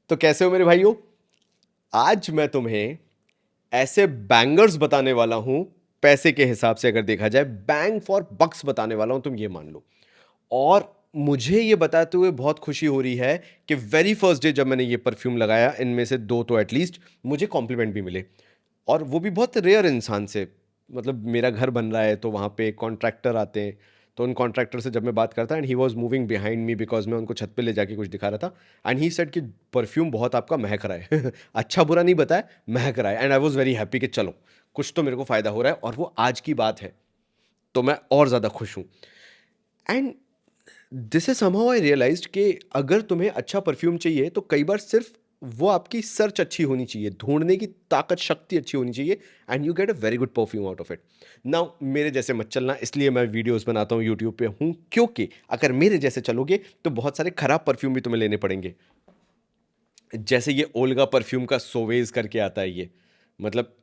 तो कैसे हो मेरे भाइयों। आज मैं तुम्हें ऐसे बैंगर्स बताने वाला हूं, पैसे के हिसाब से अगर देखा जाए बैंग फॉर बक्स बताने वाला हूं, तुम ये मान लो। और मुझे ये बताते हुए बहुत खुशी हो रही है कि वेरी फर्स्ट डे जब मैंने ये परफ्यूम लगाया, इनमें से दो तो एटलीस्ट मुझे कॉम्प्लीमेंट भी मिले, और वो भी बहुत रेयर इंसान से। मतलब मेरा घर बन रहा है तो वहाँ पे कॉन्ट्रैक्टर आते हैं, तो उन कॉन्ट्रैक्टर से जब मैं बात करता and he was moving behind me because मैं उनको छत पे ले जाके कुछ दिखा रहा था, एंड ही सेड कि परफ्यूम बहुत आपका महक रहा है। अच्छा बुरा नहीं बताया, महक रहा है, and I was very happy कि चलो कुछ तो मेरे को फ़ायदा हो रहा है, और वो आज की बात है, तो मैं और ज़्यादा खुश हूँ। And this is somehow I realized कि अगर तुम्हें अच्छा परफ्यूम चाहिए तो कई बार सिर्फ वो आपकी सर्च अच्छी होनी चाहिए, ढूंढने की ताकत शक्ति अच्छी होनी चाहिए, and you get a very good perfume out of it. Now मेरे जैसे मत चलना, इसलिए मैं वीडियोस बनाता हूँ यूट्यूब पे हूँ, क्योंकि अगर मेरे जैसे चलोगे तो बहुत सारे खराब परफ्यूम भी तुम्हें लेने पड़ेंगे। जैसे ये ओल्गा परफ्यूम का सोवेज करके आता है, ये मतलब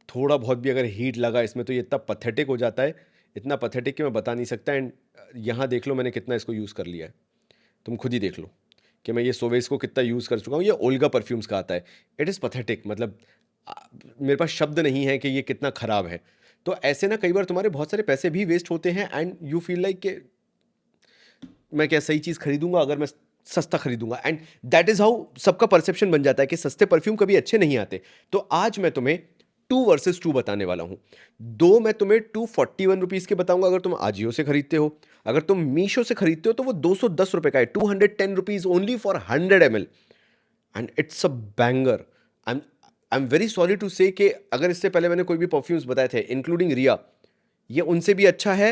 थोड़ा बहुत भी अगर हीट लगा इसमें तो ये इतना पथेटिक हो जाता है, इतना पथेटिक कि मैं बता नहीं सकता। एंड यहाँ देख लो मैंने कितना इसको यूज़ कर लिया है, तुम खुद ही देख लो कि मैं ये सोवेस को कितना यूज़ कर चुका हूँ। ये ओल्गा परफ्यूम्स का आता है। इट इज़ पथेटिक, मतलब आ, मेरे पास शब्द नहीं है कि ये कितना ख़राब है। तो ऐसे ना कई बार तुम्हारे बहुत सारे पैसे भी वेस्ट होते हैं, एंड यू फील लाइक कि मैं क्या सही चीज़ खरीदूंगा अगर मैं सस्ता खरीदूंगा, एंड दैट इज़ हाउ सबका परसेप्शन बन जाता है कि सस्ते परफ्यूम कभी अच्छे नहीं आते। तो आज मैं तुम्हें 2 वर्सेस 2 बताने वाला हूं। दो मैं तुम्हें 241 रुपीज़ के बताऊंगा अगर तुम आजियो से खरीदते हो, अगर तुम मीशो से खरीदते हो तो वो 210 रुपए का है, 210 rupees only for 100 ml, and it's a banger. I am very sorry to say कि अगर इससे पहले मैंने कोई भी परफ्यूम्स बताए थे इंक्लूडिंग रिया, ये उनसे भी अच्छा है।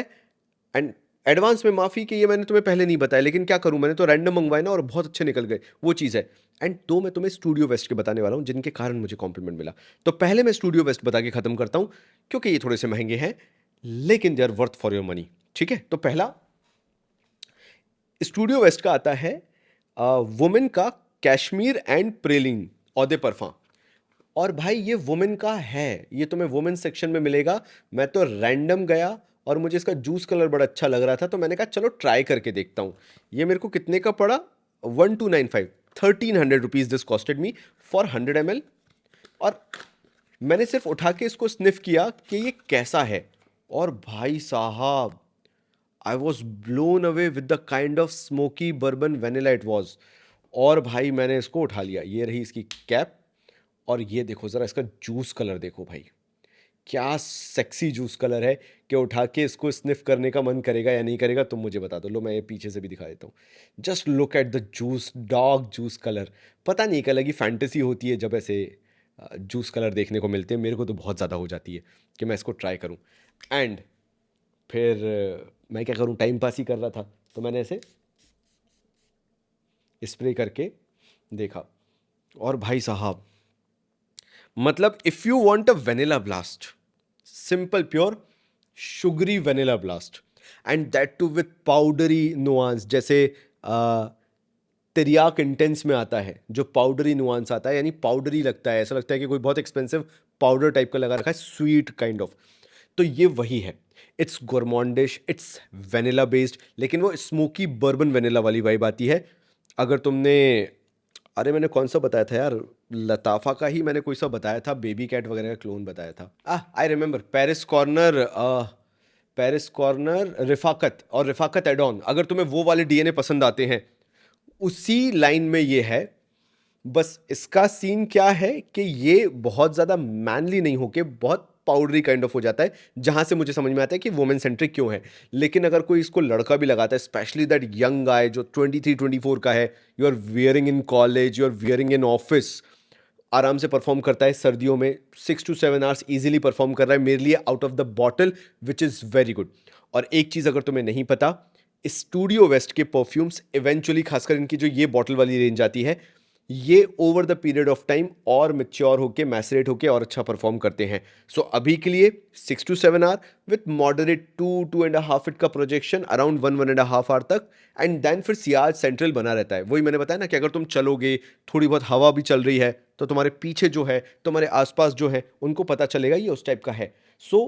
एंड एडवांस में माफ़ी कि ये मैंने तुम्हें पहले नहीं बताया, लेकिन क्या करूं, मैंने तो रैंडम मंगवाए ना और बहुत अच्छे निकल गए, वो चीज़ है। एंड दो मैं तुम्हें स्टूडियो वेस्ट के बताने वाला हूं जिनके कारण मुझे कॉम्प्लीमेंट मिला। तो पहले मैं स्टूडियो वेस्ट बता के खत्म करता हूं, क्योंकि ये थोड़े से महंगे हैं लेकिन they are worth for your money. ठीक है, तो पहला स्टूडियो वेस्ट का आता है वुमेन का कैश्मीर एंड प्रेलिन औदे परफा। और भाई ये वुमेन का है, ये तुम्हें वुमेन सेक्शन में मिलेगा। मैं तो रैंडम गया और मुझे इसका जूस कलर बड़ा अच्छा लग रहा था, तो मैंने कहा चलो ट्राई करके देखता हूँ। ये मेरे को कितने का पड़ा? 1295, 1300 rupees this costed me for 100 ml। और मैंने सिर्फ उठा के इसको स्निफ किया कि ये कैसा है, और भाई साहब आई was blown away with the kind of smoky bourbon vanilla it was. और भाई मैंने इसको उठा लिया, ये रही इसकी कैप, और ये देखो ज़रा इसका जूस कलर देखो भाई, क्या सेक्सी जूस कलर है कि उठा के इसको स्निफ करने का मन करेगा या नहीं करेगा तुम मुझे बता दो। लो मैं ये पीछे से भी दिखा देता हूँ। Just look at the juice, dark juice colour. पता नहीं क्या लगी फैंटेसी होती है जब ऐसे जूस कलर देखने को मिलते हैं, मेरे को तो बहुत ज़्यादा हो जाती है कि मैं इसको ट्राई करूँ। एंड फिर मैं क्या करूँ, टाइम पास ही कर रहा था, तो मैंने ऐसे स्प्रे करके देखा। और भाई साहब मतलब if you want a vanilla blast, simple pure sugary vanilla blast, and that too with powdery nuance, जैसे तिरियाक इंटेंस में आता है जो पाउडरी नुआंस आता है, यानी पाउडरी लगता है, ऐसा लगता है कि कोई बहुत एक्सपेंसिव पाउडर टाइप का लगा रखा है, स्वीट काइंड ऑफ। तो ये वही है। इट्स गोरमॉन्डिश, इट्स वेनिला बेस्ड, लेकिन वो स्मोकी बर्बन वेनिला वाली वाइब आती है। अगर तुमने, अरे मैंने कौन सा बताया था यार, लताफा का ही मैंने कोई सा बताया था, बेबी कैट वगैरह का क्लोन बताया था। I remember, Paris Corner, Paris Corner Rifaqat और रिफाकत एडॉन, अगर तुम्हें वो वाले डीएनए पसंद आते हैं उसी लाइन में ये है। बस इसका सीन क्या है कि ये बहुत ज़्यादा मैनली नहीं होके बहुत पाउडरी काइंड ऑफ हो जाता है, जहां से मुझे समझ में आता है कि वुमेन सेंट्रिक क्यों है। लेकिन अगर कोई इसको लड़का भी लगाता है, स्पेशली दैट यंग गाय जो 23-24 का है, you are wearing in college, you are wearing in office, आराम से परफॉर्म करता है सर्दियों में, 6 to 7 आवर्स इजीली परफॉर्म कर रहा है मेरे लिए out of the bottle, which is very good. और एक चीज़ अगर तुम्हें नहीं पता, स्टूडियो वेस्ट के परफ्यूम्स इवेंचुअली, खासकर इनकी जो ये बॉटल वाली रेंज आती है, ये over the period of time और मैच्योर होके, मैसरेट होके और अच्छा परफॉर्म करते हैं। सो अभी के लिए 6 to 7 hour with moderate 2-2.5 feet का प्रोजेक्शन, अराउंड 1-1.5 आवर तक। एंड देन फिर सियाज सेंट्रल बना रहता है। वही मैंने बताया ना कि अगर तुम चलोगे, थोड़ी बहुत हवा भी चल रही है, तो तुम्हारे पीछे जो है, तुम्हारे आसपास जो है, उनको पता चलेगा ये उस टाइप का है। सो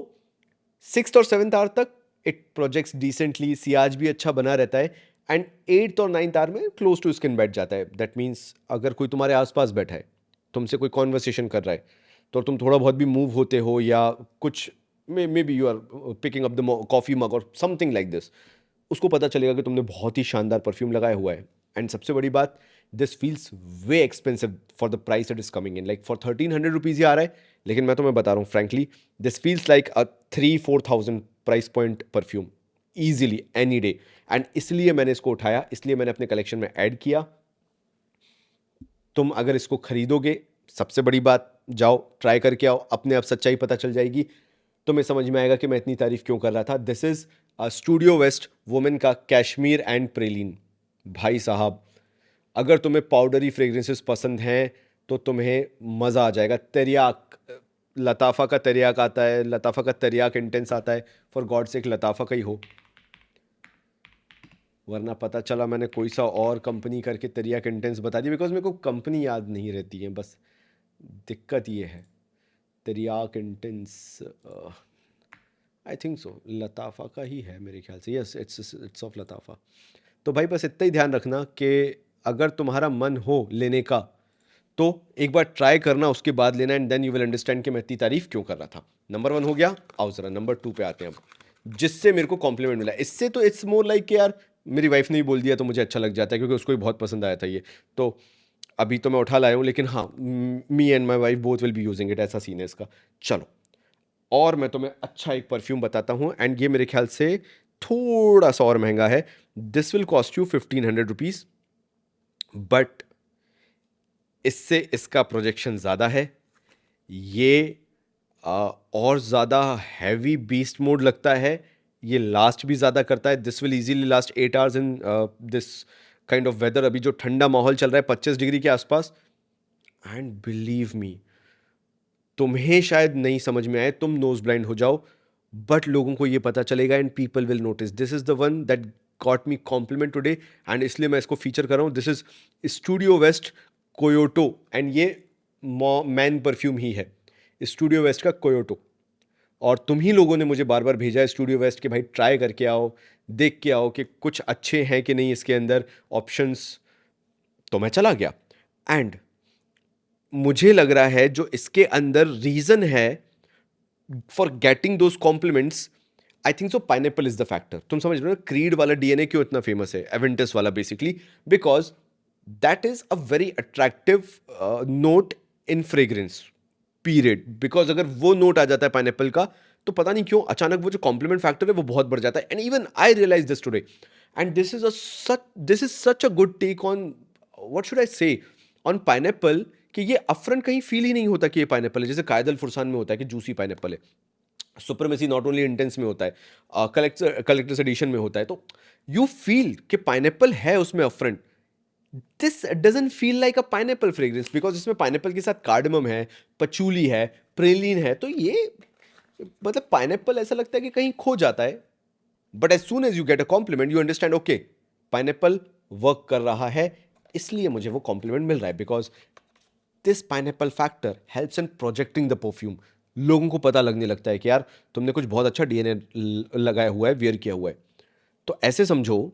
6th और 7th आवर तक इट प्रोजेक्ट्स डिसेंटली, सियाज भी अच्छा बना रहता है। एंड 8th और 9th आवर में क्लोज टू स्किन बैठ जाता है। दैट मीन्स अगर कोई तुम्हारे आसपास बैठा है, तुमसे कोई कॉन्वर्सेशन कर रहा है, तो तुम थोड़ा बहुत भी मूव होते हो या कुछ maybe you are picking up the coffee mug और समथिंग लाइक दिस, उसको पता चलेगा कि तुमने बहुत ही शानदार परफ्यूम लगाया हुआ है। एंड सबसे बड़ी बात, this feels way expensive for the price it is coming in. Like for 1300 rupees ही आ रहा है, लेकिन मैं तुम्हें बता रहा हूँ frankly, this feels like a 3-4 thousand price point perfume easily any day. And इसलिए मैंने इसको उठाया, इसलिए मैंने अपने कलेक्शन में ऐड किया। तुम अगर इसको खरीदोगे, सबसे बड़ी बात, जाओ ट्राई करके आओ, अपने आप सच्चाई पता चल जाएगी, तुम्हें समझ में आएगा कि मैं इतनी तारीफ क्यों कर रहा था। This is Studio West women का कैश्मीर एंड प्रेलिन। भाई साहब, अगर तुम्हें पाउडरी फ्रेग्रेंसेस पसंद हैं तो तुम्हें मज़ा आ जाएगा। तेरियाक, लताफ़ा का तेरियाक आता है, लताफ़ा का तेरियाक इंटेंस आता है, फॉर गॉड से एक लताफ़ा का ही हो, वरना पता चला मैंने कोई सा और कंपनी करके तेरियाक इंटेंस बता दी, बिकॉज मेरे को कंपनी याद नहीं रहती है, बस दिक्कत ये है। तेरियाक इंटेंस, आई थिंक सो लताफ़ा का ही है मेरे ख्याल से, यस इट्स ऑफ लताफ़ा। तो भाई बस इतना ही ध्यान रखना कि अगर तुम्हारा मन हो लेने का तो एक बार ट्राई करना, उसके बाद लेना, and then you will understand कि मैं इतनी तारीफ क्यों कर रहा था। नंबर 1 हो गया। आओ जरा नंबर 2 पे आते हैं अब, जिससे मेरे को कॉम्प्लीमेंट मिला। इससे तो इट्स मोर लाइक कि यार मेरी वाइफ ने ही बोल दिया तो मुझे अच्छा लग जाता है, क्योंकि उसको भी बहुत पसंद आया था ये। तो अभी तो मैं उठा लाया हूँ, लेकिन हाँ, me and my wife both will be using it, ऐसा सीन है इसका। चलो, और मैं तुम्हें अच्छा एक परफ्यूम बताता हूँ, एंड ये मेरे ख्याल से थोड़ा सा और महंगा है। This will cost you 1500 rupees, but इससे इसका प्रोजेक्शन ज़्यादा है। ये और ज़्यादा हैवी बीस्ट मोड लगता है, ये लास्ट भी ज़्यादा करता है। This will easily last 8 hours in this kind of weather. अभी जो ठंडा माहौल चल रहा है 25 डिग्री के आसपास, एंड बिलीव मी, तुम्हें शायद नहीं समझ में आए, तुम नोज ब्लाइंड हो जाओ, बट लोगों को ये पता चलेगा and people will notice. This is the one that got me compliment today, and इसलिए मैं इसको फीचर कर रहा हूँ। This is Studio West Kyoto, and ये मैन परफ्यूम ही है, स्टूडियो वेस्ट का कोयोटो। और तुम ही लोगों ने मुझे बार बार भेजा है स्टूडियो वेस्ट के, भाई ट्राई करके आओ, देख के आओ कि कुछ अच्छे हैं कि नहीं इसके अंदर ऑप्शंस। तो मैं चला गया, एंड मुझे लग रहा है जो इसके अंदर रीजन है for getting those compliments, I think so pineapple is the factor. तुम समझ रहे हो क्रीड वाला डीएनए क्यों इतना फेमस है, एवेंटस वाला, basically because that is a very attractive note in fragrance period. Because अगर वो नोट आ जाता है पाइनएप्पल का, तो पता नहीं क्यों अचानक वो जो कॉम्प्लीमेंट फैक्टर है वो बहुत बढ़ जाता है। And even I realize this today, and this is such a good take on, what should I say, on pineapple, कि ये अपफ्रंट कहीं फील ही नहीं होता कि ये पाइनएप्पल है, जैसे कायदल फुरसान में होता है कि जूसी पाइनएप्पल है, सुप्रीमेसी नॉट ओनली इंटेंस में होता है, कलेक्टर्स एडिशन में होता है, तो यू फील कि पाइनएप्पल है उसमें upfront. This doesn't feel like a pineapple fragrance, because इसमें पाइनएप्पल के साथ कार्डमम है, पचूली है, प्रेलिन है, तो ये मतलब पाइनएप्पल ऐसा लगता है कि कहीं खो जाता है। But as soon as you get a compliment you understand, okay pineapple work कर रहा है, इसलिए मुझे वो कॉम्प्लीमेंट मिल रहा है। Because this pineapple factor helps in projecting the perfume. लोगों को पता लगने लगता है कि यार तुमने कुछ बहुत अच्छा डीएनए लगाया हुआ है, वियर किया हुआ है। तो ऐसे समझो,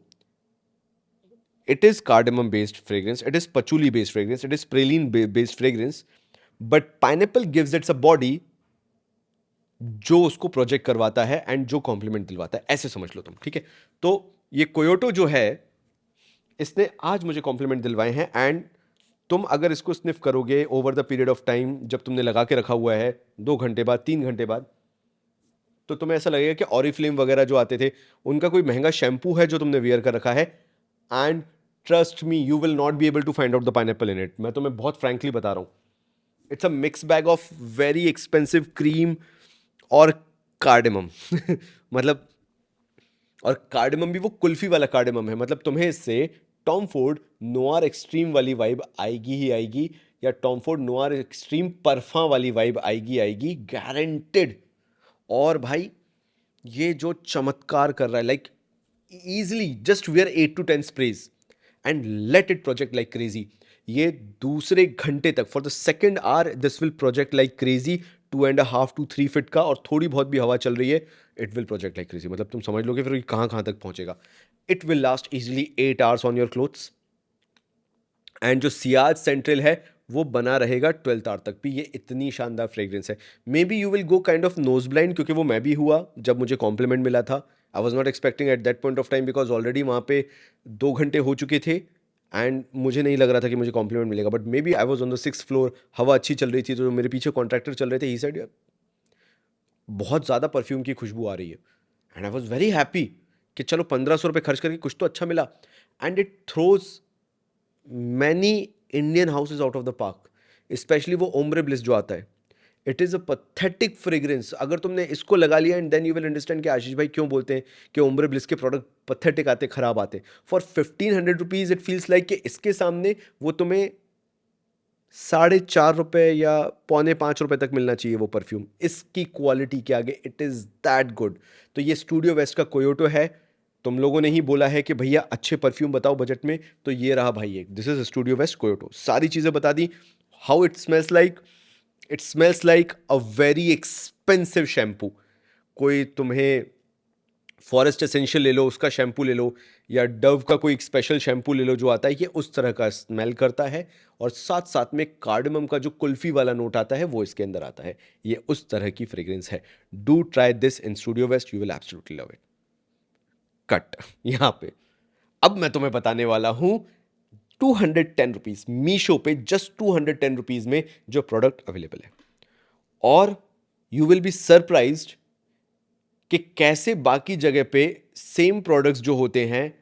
it is cardamom based fragrance, it is patchouli based fragrance, it is praline based fragrance, but pineapple gives it a body जो उसको प्रोजेक्ट करवाता है एंड जो कॉम्प्लीमेंट दिलवाता है, ऐसे समझ लो तुम, ठीक है। तो ये कोयोटो जो है, इसने आज मुझे कॉम्प्लीमेंट दिलवाए हैं, एंड तुम अगर इसको स्निफ करोगे over the period of time, जब तुमने लगा के रखा हुआ है 2 घंटे बाद, 3 घंटे बाद, तो तुम्हें ऐसा लगेगा कि ऑरिफ्लेम वगैरह जो आते थे उनका कोई महंगा शैम्पू है जो तुमने वेयर कर रखा है। And trust me, you will not be able to find out the pineapple in it. मैं तुम्हें बहुत फ्रैंकली बता रहा हूँ, it's a mix bag of very expensive cream और कार्डेमम मतलब, और कार्डेमम भी वो कुल्फी वाला कार्डेमम है, मतलब तुम्हें इससे टॉम फोर्ड नोआर एक्सट्रीम वाली वाइब आएगी ही आएगी, या टॉम फोर्ड नोआर एक्सट्रीम परफा वाली वाइब आएगी आएगी, गारंटेड। और भाई ये जो चमत्कार कर रहा है, like easily just wear 8 to 10 sprays and let it project like crazy। ये दूसरे घंटे तक, for the second hour this will project like crazy 2.5 to 3 feet का और थोड़ी बहुत भी हवा चल रही है, it will project like crazy. मतलब तुम समझ लोगे फिर कहाँ कहाँ तक पहुंचेगा। It will last easily 8 hours on your clothes. And जो सियाज सेंट्रल है वो बना रहेगा 12th आवर तक भी। ये इतनी शानदार फ्रेग्रेंस है, may be you will go kind of nose blind, क्योंकि वो मैं भी हुआ जब मुझे कॉम्प्लीमेंट मिला था। I was not expecting at that point of time, because already वहाँ पे 2 घंटे हो चुके थे एंड मुझे नहीं लग रहा था कि मुझे कॉम्प्लीमेंट मिलेगा। But maybe I was on the 6th floor, हवा अच्छी चल रही थी, तो जो मेरे पीछे कॉन्ट्रैक्टर चल रहे थे, ही सेड बहुत ज़्यादा परफ्यूम की खुशबू आ रही है। And I was very happy कि चलो 1500 रुपये खर्च करके कुछ तो अच्छा मिला। And it throws many Indian houses out of the park, specially वो ओम्ब्रे ब्लिस जो आता है। It is a pathetic fragrance. अगर तुमने इसको लगा लिया and then you will understand कि आशीष भाई क्यों बोलते हैं कि ओम्ब्रे ब्लिस के प्रोडक्ट पथेटिक आते, खराब आते। For 1500 rupees it feels like कि इसके सामने वो तुम्हें 4.5 रुपये या 4.25 रुपये तक मिलना चाहिए वो परफ्यूम, इसकी क्वालिटी के आगे इट इज़ दैट गुड। तो ये स्टूडियो वेस्ट का कोयोटो है। तुम लोगों ने ही बोला है कि भैया अच्छे परफ्यूम बताओ बजट में, तो ये रहा भाई एक, this is Studio West Kyoto. सारी चीज़ें बता दी। How it smells like, it smells like a very expensive shampoo. कोई तुम्हें फॉरेस्ट एसेंशियल ले लो, उसका शैम्पू ले लो, या डव का कोई स्पेशल शैम्पू ले लो जो आता है, ये उस तरह का स्मेल करता है। और साथ साथ में कार्डमम का जो कुल्फी वाला नोट आता है वो इसके अंदर आता है। ये उस तरह की फ्रेग्रेंस है। Do try this in Studio West, you will absolutely love it. Cut यहां पे अब मैं तुम्हें बताने वाला हूं 210 रुपीज मीशो पे, जस्ट 210 रुपीज में जो प्रोडक्ट अवेलेबल है। और यू विल बी सरप्राइज्ड कि कैसे बाकी जगह पे सेम प्रोडक्ट्स जो होते हैं,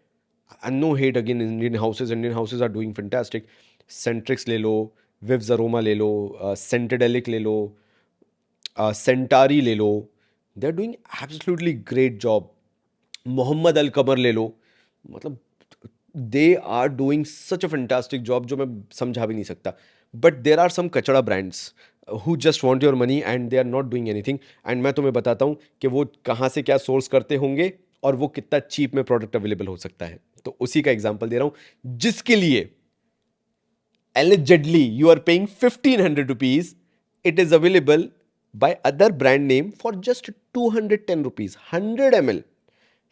no hate again Indian houses are doing fantastic. Scentrix ले लो, विव्स अरोमा ले लो, सेंटेडेलिक ले लो, सेंटारी ले लो, they are doing absolutely great job. Mohammed Al Qamar ले लो, मतलब they are doing such a fantastic job जो मैं समझा भी नहीं सकता। बट देर आर सम कचड़ा brands who just want your money and they are not doing anything. And मैं तुम्हें बताता हूँ कि वो कहाँ से क्या सोर्स करते होंगे और वो कितना चीप में प्रोडक्ट अवेलेबल हो सकता है। तो उसी का एग्जाम्पल दे रहा हूँ, जिसके लिए allegedly you are paying 1500 rupees, it is available by other brand name for just 210 rupees 100 ml।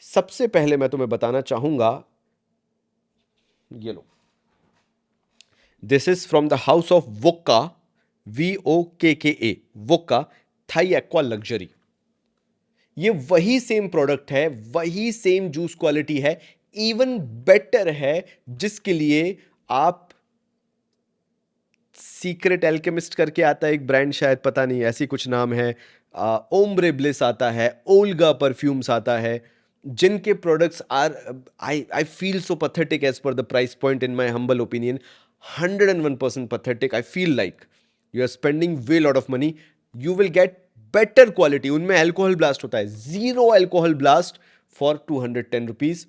सबसे पहले मैं तुम्हें बताना चाहूंगा, ये लो, this is from the house of Vokka, VOKKA, Vokka Thai Aqua Luxury. ये वही सेम प्रोडक्ट है, वही सेम जूस क्वालिटी है, इवन बेटर है, जिसके लिए आप सीक्रेट एल्केमिस्ट करके आता है एक ब्रांड, शायद पता नहीं ऐसी कुछ नाम है, ओम्ब्रे ब्लिस आता है, ओल्गा परफ्यूम्स आता है, जिनके products are I feel so pathetic as per the price point, in my humble opinion 101% pathetic. I feel like you are spending way lot of money, you will get better quality. उनमें alcohol blast होता है, 0 alcohol blast for 210 rupees.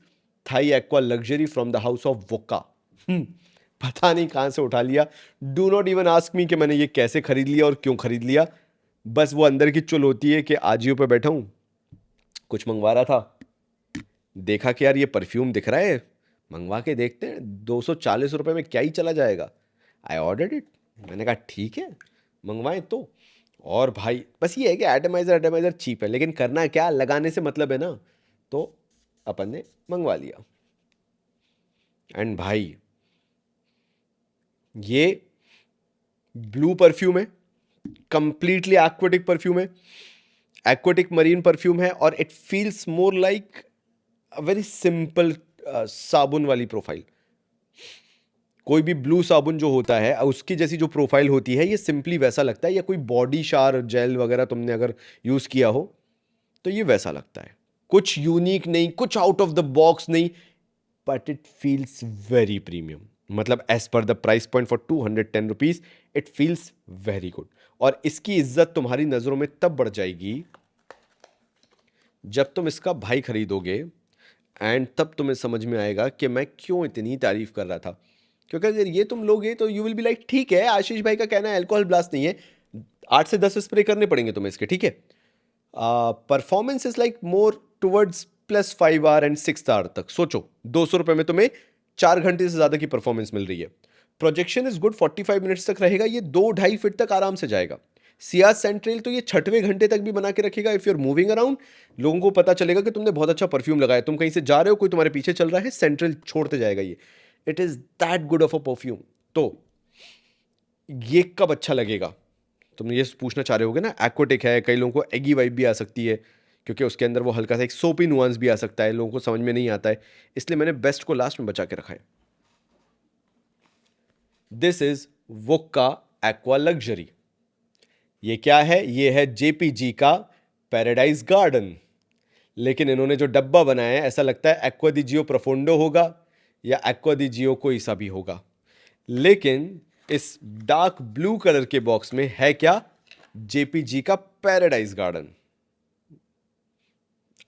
Thai Aqua Luxury from the house of Vokka. पता नहीं कहां से उठा लिया। Do not even ask me कि मैंने ये कैसे खरीद लिया और क्यों खरीद लिया। बस वो अंदर की चुल होती है कि आजियो पे बैठा हूं, कुछ मंगवा रहा था, देखा कि यार ये परफ्यूम दिख रहा है, मंगवा के देखते हैं, 240 रुपये में क्या ही चला जाएगा। आई ऑर्डर्ड इट, मैंने कहा ठीक है मंगवाएं तो। और भाई बस ये है कि एटमाइज़र चीप है, लेकिन करना क्या, लगाने से मतलब है ना, तो अपन ने मंगवा लिया। एंड भाई ये ब्लू परफ्यूम है, कंप्लीटली एक्वेटिक परफ्यूम है, एक्वेटिक मरीन परफ्यूम है, और it feels more like a very simple साबुन वाली प्रोफाइल। कोई भी ब्लू साबुन जो होता है उसकी जैसी जो प्रोफाइल होती है, ये सिंपली वैसा लगता है। या कोई बॉडी शार जेल वगैरह तुमने अगर यूज किया हो तो ये वैसा लगता है, कुछ यूनिक नहीं, कुछ आउट ऑफ द बॉक्स नहीं, but it feels very premium. मतलब as per the price point for 210 rupees it feels very good. और इसकी इज्जत तुम्हारी नजरों में तब बढ़ जाएगी जब तुम इसका भाई खरीदोगे, एंड तब तुम्हें समझ में आएगा कि मैं क्यों इतनी तारीफ कर रहा था। क्योंकि अगर ये तुम लोगे तो यू विल बी लाइक ठीक है, आशीष भाई का कहना है अल्कोहल ब्लास्ट नहीं है, 8 से 10 स्प्रे करने पड़ेंगे तुम्हें इसके, ठीक है। Performance is like more towards +5 hour and 6 hour तक। सोचो 200 रुपये में तुम्हें 4 घंटे से ज़्यादा की परफॉर्मेंस मिल रही है। प्रोजेक्शन इज गुड, 45 मिनट्स तक रहेगा, ये 2-2.5 फीट तक आराम से जाएगा। सियाज सेंट्रल तो ये 6वें घंटे तक भी बना के रखेगा। If you are moving around, लोगों को पता चलेगा कि तुमने बहुत अच्छा परफ्यूम लगाया। तुम कहीं से जा रहे हो, कोई तुम्हारे पीछे चल रहा है, सेंट्रल छोड़ते जाएगा ये। It is that good of a perfume. तो ये कब अच्छा लगेगा, तुम ये पूछना चाह रहे होगे ना। एक्वाटिक है, कई लोगों को एगी वाइब भी आ सकती है, क्योंकि उसके अंदर वो हल्का सा एक सोपी नुआंस भी आ सकता है, लोगों को समझ में नहीं आता है, इसलिए मैंने बेस्ट को लास्ट में बचा के रखा है। This is Vokka Aqua Luxury. ये क्या है? ये है जेपीजी का पैराडाइज गार्डन। लेकिन इन्होंने जो डब्बा बनाया है, ऐसा लगता है एक्वा दी जियो प्रोफोंडो होगा या एक्वा दी जियो कोई सा भी होगा। लेकिन इस डार्क ब्लू कलर के बॉक्स में है क्या? जेपीजी का पैराडाइज गार्डन।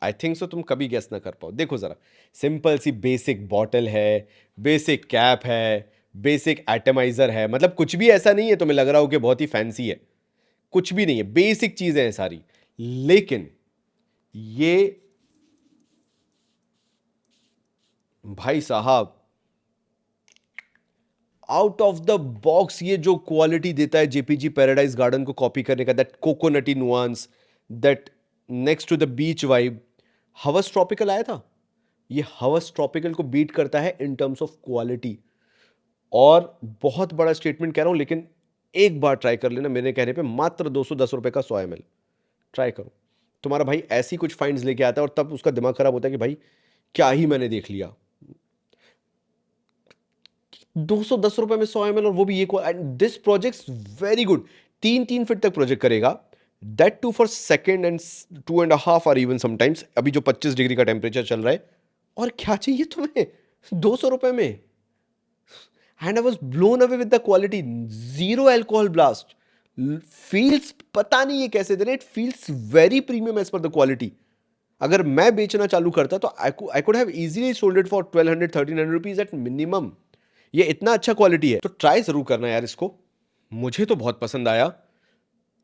आई थिंक सो तुम कभी गेस ना कर पाओ। देखो जरा, सिंपल सी बेसिक बॉटल है, बेसिक कैप है, बेसिक एटमाइजर है, मतलब कुछ भी ऐसा नहीं है तुम्हें लग रहा हो कि बहुत ही फैंसी है, कुछ भी नहीं है, बेसिक चीजें हैं सारी। लेकिन ये भाई साहब आउट ऑफ द बॉक्स ये जो क्वालिटी देता है जेपीजी पैराडाइज गार्डन को कॉपी करने का, that coconutty nuance, that next to the beach vibe. Hawas Tropical आया था, ये हवस ट्रॉपिकल को बीट करता है इन टर्म्स ऑफ क्वालिटी। और बहुत बड़ा स्टेटमेंट कह रहा हूं, लेकिन एक बार ट्राई कर लेना मेरे कहने पे, मात्र 210 रुपए का 100 ml ट्राई करो। तुम्हारा भाई ऐसी कुछ फाइंड्स लेके आता है और तब उसका दिमाग खराब होता है कि भाई क्या ही मैंने देख लिया। 210 रुपए में 100 ml, और वो भी ये। This project very good, 3 feet तक प्रोजेक्ट करेगा, that too for second and 2.5 और इवन समटाइम्स। अभी जो 25 डिग्री का टेम्परेचर चल रहा है, और क्या चाहिए तुम्हें 200 रुपए में। And I was blown away with the quality. Zero alcohol blast, feels, पता नहीं ये कैसे दे रहे, it feels very premium as per the quality. अगर मैं बेचना चालू करता तो I could have easily sold it for 1200-1300 rupees at minimum. ये इतना अच्छा क्वालिटी है, तो ट्राई जरूर करना यार इसको। मुझे तो बहुत पसंद आया।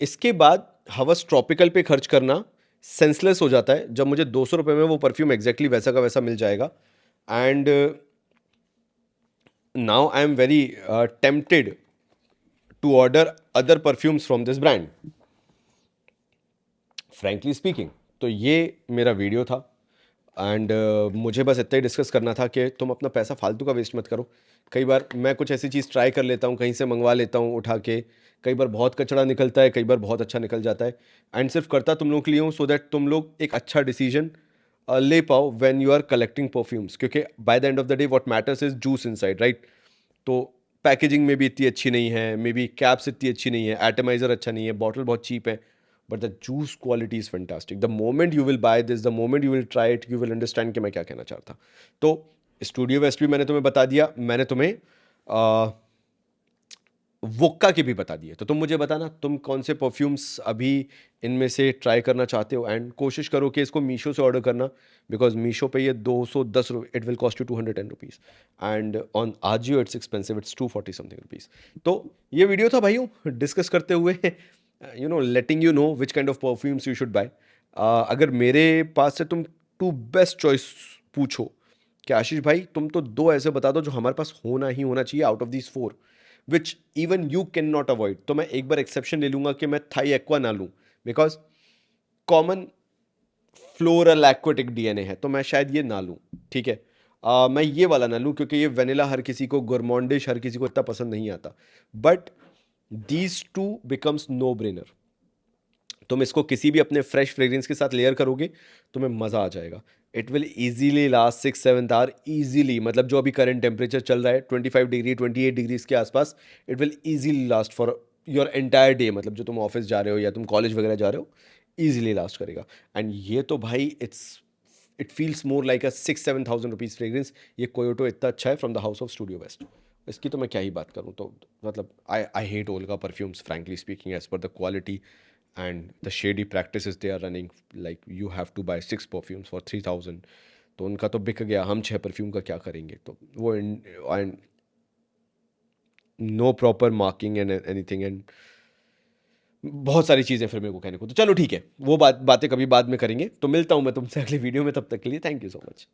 इसके बाद हवस ट्रॉपिकल पे खर्च करना सेंसलेस हो जाता है, जब मुझे 200 रुपए में वो परफ्यूम एग्जैक्टली वैसा का वैसा मिल जाएगा। And now I am very tempted to order other perfumes from this brand, frankly speaking. तो ये मेरा वीडियो था। एंड मुझे बस इतना ही डिस्कस करना था कि तुम अपना पैसा फालतू का वेस्ट मत करो। कई बार मैं कुछ ऐसी चीज़ ट्राई कर लेता हूँ, कहीं से मंगवा लेता हूँ उठा के, कई बार बहुत कचड़ा निकलता है, कई बार बहुत अच्छा निकल जाता है। एंड सिर्फ करता तुम लोग के लिए हूँ, सो दैट तुम लोग एक अच्छा डिसीजन ले पाओ when you are collecting perfumes, क्योंकि by the end of the day what matters is juice inside, right. तो पैकेजिंग में भी इतनी अच्छी नहीं है, मे बी कैप्स इतनी अच्छी नहीं है, एटमाइजर अच्छा नहीं है, बॉटल बहुत चीप है, but the juice quality is fantastic. The moment you will by this, the moment you will try it, you will understand कि मैं क्या कहना चाहता। तो स्टूडियो वेस्ट भी मैंने तुम्हें बता दिया, मैंने तुम्हें वोक्का के भी बता दिए। तो तुम मुझे बताना तुम कौन से परफ्यूम्स अभी इनमें से ट्राई करना चाहते हो। एंड कोशिश करो कि इसको मीशो से ऑर्डर करना, बिकॉज मीशो पे ये 210 it will cost you 210 rupees, and on Ajio it's expensive, it's 240 something rupees. तो ये वीडियो था भाइयों, डिस्कस करते हुए letting you know which kind of perfumes you should buy. अगर मेरे पास से तुम 2 बेस्ट चॉइस पूछो कि आशीष भाई तुम तो 2 ऐसे बता दो जो हमारे पास होना ही होना चाहिए out of these 4, which even you can not avoid, तो मैं एक बार एक्सेप्शन ले लूंगा कि मैं थाई एक्वा ना लूं, because common floral aquatic DNA है, तो मैं शायद ये ना लूं। ठीक है, मैं ये वाला ना लूं क्योंकि ये वेनिला हर किसी को, गोरमॉन्डिश हर किसी को इतना पसंद नहीं आता। But these two becomes no brainer. तुम इसको किसी भी अपने फ्रेश फ्रेग्रेंस के साथ लेयर करोगे, तुम्हें मज़ा आ जाएगा। It will easily last 6-7 hour easily, मतलब जो अभी करंट टेम्परेचर चल रहा है 25 डिग्री 28 डिग्रीज के आसपास, it will easily last for your entire day. मतलब जो तुम ऑफिस जा रहे हो या तुम कॉलेज वगैरह जा रहे हो, ईजिली लास्ट करेगा। एंड ये तो भाई it feels more like a 6-7 thousand rupees fragrance. ये कोयोटो इतना अच्छा है from the house of Studio West, इसकी तो मैं क्या ही बात करूँ। तो मतलब I hate Olga perfumes frankly speaking, as per the quality and the shady practices they are running, like you have to buy 6 perfumes for 3000, तो उनका तो बिक गया, हम 6 परफ्यूम का क्या करेंगे। तो वो and no proper marking and anything, and बहुत सारी चीज़ें फिर मेरे को कहने को। तो चलो ठीक है, वो बातें कभी बाद में करेंगे। तो मिलता हूँ मैं तुमसे अगले वीडियो में, तब तक के लिए थैंक यू सो मच।